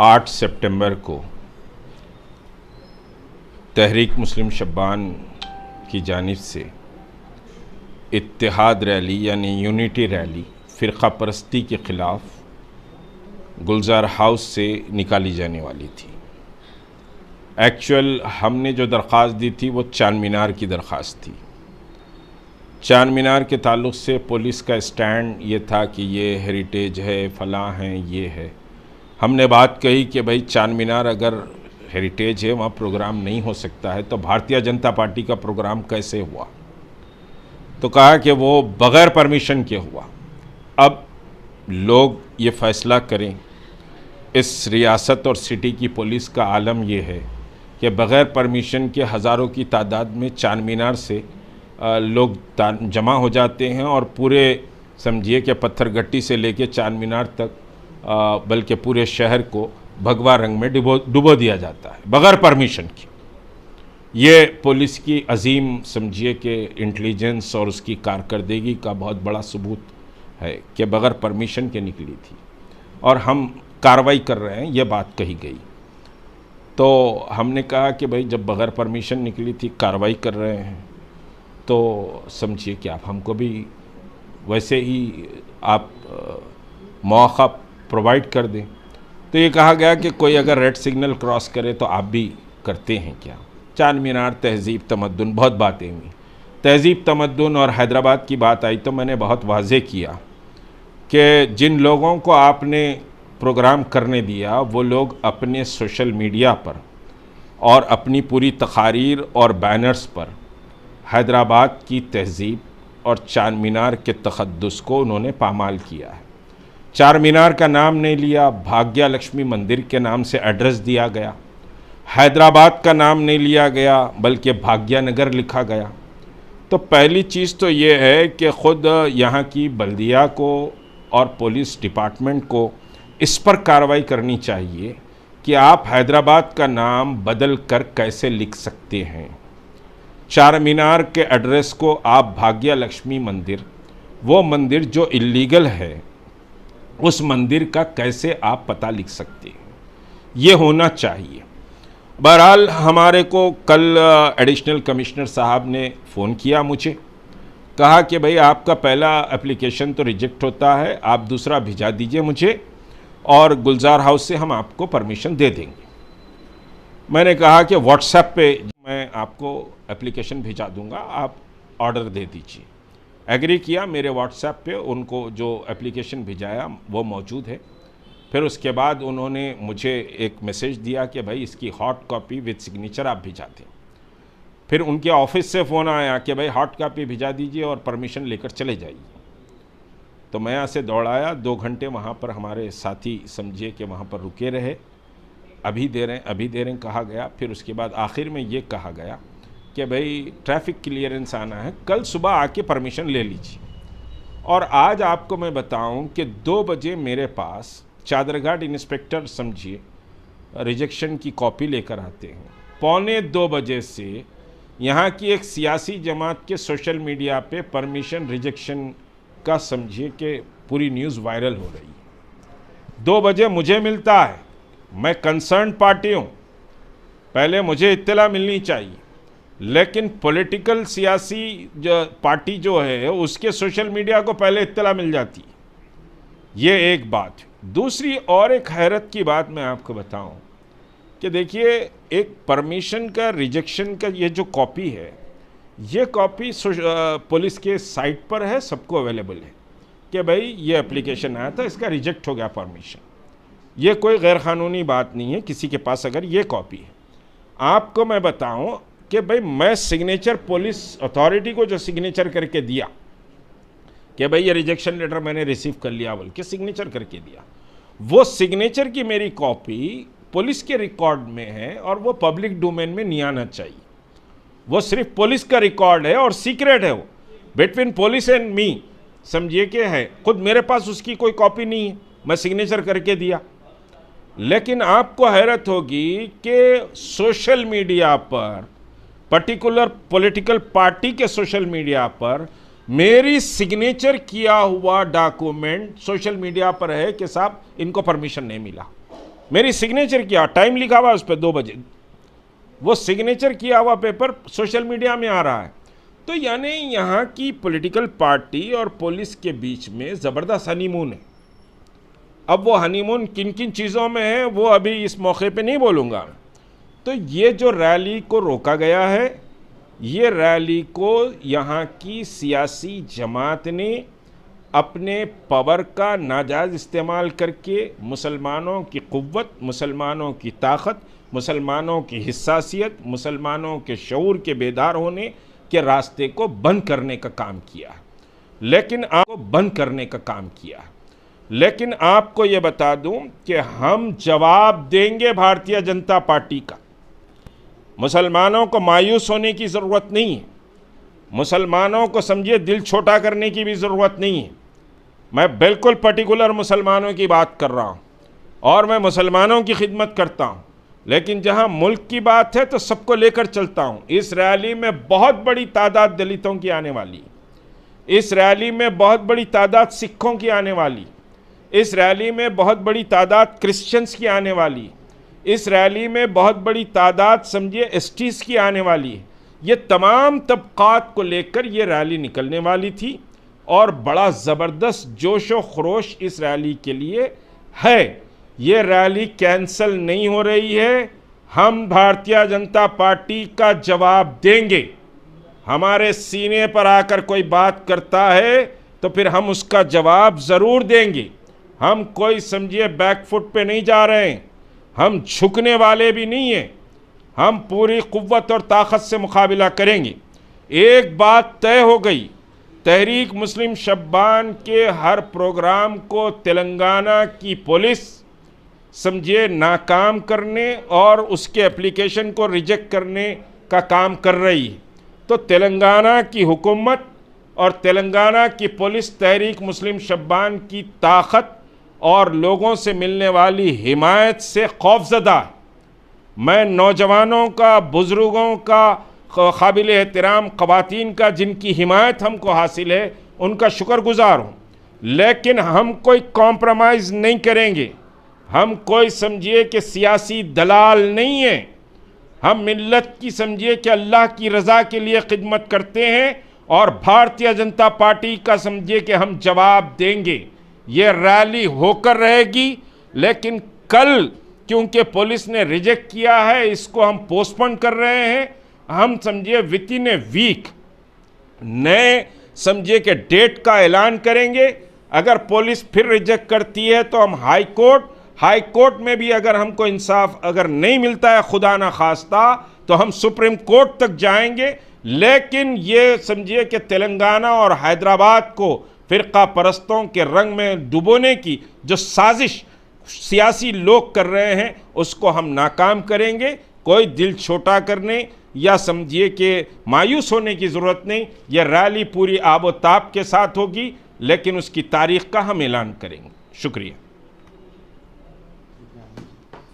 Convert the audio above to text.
8 सितंबर को तहरीक मुस्लिम शब्बान की जानिब से इत्तेहाद रैली यानी यूनिटी रैली फ़िरक़ा परस्ती के ख़िलाफ़ गुलजार हाउस से निकाली जाने वाली थी। एक्चुअल हमने जो दरख्वास्त दी थी वो चांद मीनार की दरख्वास्त थी। चांद मीनार के ताल्लुक़ से पुलिस का स्टैंड ये था कि ये हेरिटेज है, फ़लाँ हैं, ये है। हमने बात कही कि भाई चांद मीनार अगर हेरिटेज है, वहाँ प्रोग्राम नहीं हो सकता है, तो भारतीय जनता पार्टी का प्रोग्राम कैसे हुआ? तो कहा कि वो बग़ैर परमिशन के हुआ। अब लोग ये फ़ैसला करें। इस रियासत और सिटी की पुलिस का आलम ये है कि बग़ैर परमिशन के हज़ारों की तादाद में चांद मीनार से लोग जमा हो जाते हैं और पूरे समझिए कि पत्थरगट्टी से लेके चांद मीनार तक बल्कि पूरे शहर को भगवा रंग में डुबो दिया जाता है बग़ैर परमिशन के। ये पुलिस की अजीम समझिए कि इंटेलिजेंस और उसकी कारकर्दगी का बहुत बड़ा सबूत है कि बग़ैर परमिशन के निकली थी और हम कार्रवाई कर रहे हैं, ये बात कही गई। तो हमने कहा कि भाई जब बग़ैर परमिशन निकली थी, कार्रवाई कर रहे हैं, तो समझिए कि आप हमको भी वैसे ही आप मौका प्रोवाइड कर दें। तो ये कहा गया कि कोई अगर रेड सिग्नल क्रॉस करे तो आप भी करते हैं क्या? चांद मीनार, तहज़ीब, तमद्दुन, बहुत बातें हुई। तहज़ीब, तमद्दुन और हैदराबाद की बात आई तो मैंने बहुत वाज़ेह किया कि जिन लोगों को आपने प्रोग्राम करने दिया वो लोग अपने सोशल मीडिया पर और अपनी पूरी तकारीर और बैनर्स पर हैदराबाद की तहज़ीब और चांद मीनार के तक़द्दुस को उन्होंने पामाल किया है। चार मीनार का नाम नहीं लिया, भाग्य लक्ष्मी मंदिर के नाम से एड्रेस दिया गया। हैदराबाद का नाम नहीं लिया गया बल्कि भाग्यनगर लिखा गया। तो पहली चीज़ तो ये है कि ख़ुद यहाँ की बल्दिया को और पुलिस डिपार्टमेंट को इस पर कार्रवाई करनी चाहिए कि आप हैदराबाद का नाम बदल कर कैसे लिख सकते हैं। चार मीनार के एड्रेस को आप भाग्य लक्ष्मी मंदिर, वो मंदिर जो इल्लीगल है, उस मंदिर का कैसे आप पता लिख सकते हैं? ये होना चाहिए। बहरहाल हमारे को कल एडिशनल कमिश्नर साहब ने फ़ोन किया मुझे, कहा कि भाई आपका पहला एप्लीकेशन तो रिजेक्ट होता है, आप दूसरा भिजा दीजिए मुझे और गुलजार हाउस से हम आपको परमिशन दे देंगे। मैंने कहा कि व्हाट्सएप पे मैं आपको एप्लीकेशन भिजा दूंगा, आप ऑर्डर दे दीजिए। एग्री किया, मेरे व्हाट्सएप पे उनको जो एप्लीकेशन भिजाया वो मौजूद है। फिर उसके बाद उन्होंने मुझे एक मैसेज दिया कि भाई इसकी हॉट कॉपी विद सिग्नेचर आप भिजा दें। फिर उनके ऑफिस से फ़ोन आया कि भाई हॉट कॉपी भिजा दीजिए और परमिशन लेकर चले जाइए। तो मैं यहाँ से दौड़ाया, 2 घंटे वहाँ पर हमारे साथी समझिए कि वहाँ पर रुके रहे। अभी दे रहे हैं कहा गया। फिर उसके बाद आखिर में ये कहा गया कि भाई ट्रैफिक क्लियरेंस आना है, कल सुबह आके परमिशन ले लीजिए। और आज आपको मैं बताऊं कि 2 बजे मेरे पास चादरघाट इंस्पेक्टर समझिए रिजेक्शन की कॉपी लेकर आते हैं। 1:45 बजे से यहाँ की एक सियासी जमात के सोशल मीडिया पे परमिशन रिजेक्शन का समझिए कि पूरी न्यूज़ वायरल हो रही है। 2 बजे मुझे मिलता है, मैं कंसर्न पार्टी हूँ, पहले मुझे इत्तला मिलनी चाहिए। लेकिन पॉलिटिकल सियासी जो पार्टी जो है उसके सोशल मीडिया को पहले इत्तला मिल जाती है। ये एक बात। दूसरी और एक हैरत की बात मैं आपको बताऊं कि देखिए, एक परमिशन का रिजेक्शन का ये जो कॉपी है, ये कॉपी पुलिस के साइट पर है, सबको अवेलेबल है कि भाई ये एप्लीकेशन आया था, इसका रिजेक्ट हो गया परमिशन। ये कोई गैर कानूनी बात नहीं है किसी के पास अगर ये कॉपी है। आपको मैं बताऊं कि भाई मैं सिग्नेचर पुलिस अथॉरिटी को जो सिग्नेचर करके दिया कि भाई ये रिजेक्शन लेटर मैंने रिसीव कर लिया बोल के सिग्नेचर करके दिया, वो सिग्नेचर की मेरी कॉपी पुलिस के रिकॉर्ड में है और वो पब्लिक डोमेन में नहीं आना चाहिए। वो सिर्फ पुलिस का रिकॉर्ड है और सीक्रेट है, वो बिटवीन पुलिस एंड मी समझिए कि है। खुद मेरे पास उसकी कोई कॉपी नहीं है, मैं सिग्नेचर करके दिया। लेकिन आपको हैरत होगी कि सोशल मीडिया पर, पर्टिकुलर पॉलिटिकल पार्टी के सोशल मीडिया पर मेरी सिग्नेचर किया हुआ डॉक्यूमेंट सोशल मीडिया पर है कि साहब इनको परमिशन नहीं मिला। मेरी सिग्नेचर किया, टाइम लिखा हुआ उस पर 2 बजे, वो सिग्नेचर किया हुआ पेपर सोशल मीडिया में आ रहा है। तो यानी यहाँ की पॉलिटिकल पार्टी और पुलिस के बीच में ज़बरदस्त हनीमून है। अब वो हनीमून किन किन चीज़ों में है वो अभी इस मौके पे नहीं बोलूँगा। तो ये जो रैली को रोका गया है, ये रैली को यहाँ की सियासी जमात ने अपने पावर का नाजायज़ इस्तेमाल करके मुसलमानों की क़ुव्वत, मुसलमानों की ताकत, मुसलमानों की हिस्सासियत, मुसलमानों के शऊर के बेदार होने के रास्ते को बंद करने का काम किया। लेकिन आपको ये बता दूं कि हम जवाब देंगे भारतीय जनता पार्टी का। मुसलमानों को मायूस होने की ज़रूरत नहीं है, मुसलमानों को समझिए दिल छोटा करने की भी ज़रूरत नहीं है। मैं बिल्कुल पर्टिकुलर मुसलमानों की बात कर रहा हूँ और मैं मुसलमानों की खिदमत करता हूँ, लेकिन जहाँ मुल्क की बात है तो सबको लेकर चलता हूँ। इस रैली में बहुत बड़ी तादाद दलितों की आने वाली, इस रैली में बहुत बड़ी तादाद सिखों की आने वाली, इस रैली में बहुत बड़ी तादाद क्रिश्चियंस की आने वाली, इस रैली में बहुत बड़ी तादाद समझिए एसटीज़ की आने वाली। ये तमाम तबक़ात को लेकर ये रैली निकलने वाली थी और बड़ा ज़बरदस्त जोश व खरोश इस रैली के लिए है। ये रैली कैंसल नहीं हो रही है। हम भारतीय जनता पार्टी का जवाब देंगे। हमारे सीने पर आकर कोई बात करता है तो फिर हम उसका जवाब ज़रूर देंगे। हम कोई समझिए बैकफुट पे नहीं जा रहे हैं, हम झुकने वाले भी नहीं हैं। हम पूरी क़ुव्वत और ताकत से मुकाबला करेंगे। एक बात तय हो गई, तहरीक मुस्लिम शब्बान के हर प्रोग्राम को तेलंगाना की पुलिस समझिए नाकाम करने और उसके एप्लीकेशन को रिजेक्ट करने का काम कर रही है। तो तेलंगाना की हुकूमत और तेलंगाना की पुलिस तहरीक मुस्लिम शब्बान की ताकत और लोगों से मिलने वाली हिमायत से खौफज़दा है। मैं नौजवानों का, बुज़ुर्गों का, काबिल एहतराम ख़वातीन का जिनकी हिमायत हमको हासिल है उनका शुक्रगुज़ार हूँ। लेकिन हम कोई कॉम्प्रोमाइज़ नहीं करेंगे। हम कोई समझिए कि सियासी दलाल नहीं हैं। हम मिल्लत की समझिए कि अल्लाह की रज़ा के लिए खिदमत करते हैं और भारतीय जनता पार्टी का समझिए कि हम जवाब देंगे। ये रैली होकर रहेगी, लेकिन कल क्योंकि पुलिस ने रिजेक्ट किया है इसको हम पोस्टपोन कर रहे हैं। हम समझिए विद इन ए वीक नए समझिए कि डेट का ऐलान करेंगे। अगर पुलिस फिर रिजेक्ट करती है तो हम हाई कोर्ट में भी अगर हमको इंसाफ अगर नहीं मिलता है खुदा ना खास्ता तो हम सुप्रीम कोर्ट तक जाएंगे। लेकिन ये समझिए कि तेलंगाना और हैदराबाद को फ़िरका परस्तों के रंग में डुबोने की जो साजिश सियासी लोग कर रहे हैं उसको हम नाकाम करेंगे। कोई दिल छोटा करने या समझिए कि मायूस होने की ज़रूरत नहीं। यह रैली पूरी आबोताब के साथ होगी, लेकिन उसकी तारीख़ का हम ऐलान करेंगे। शुक्रिया।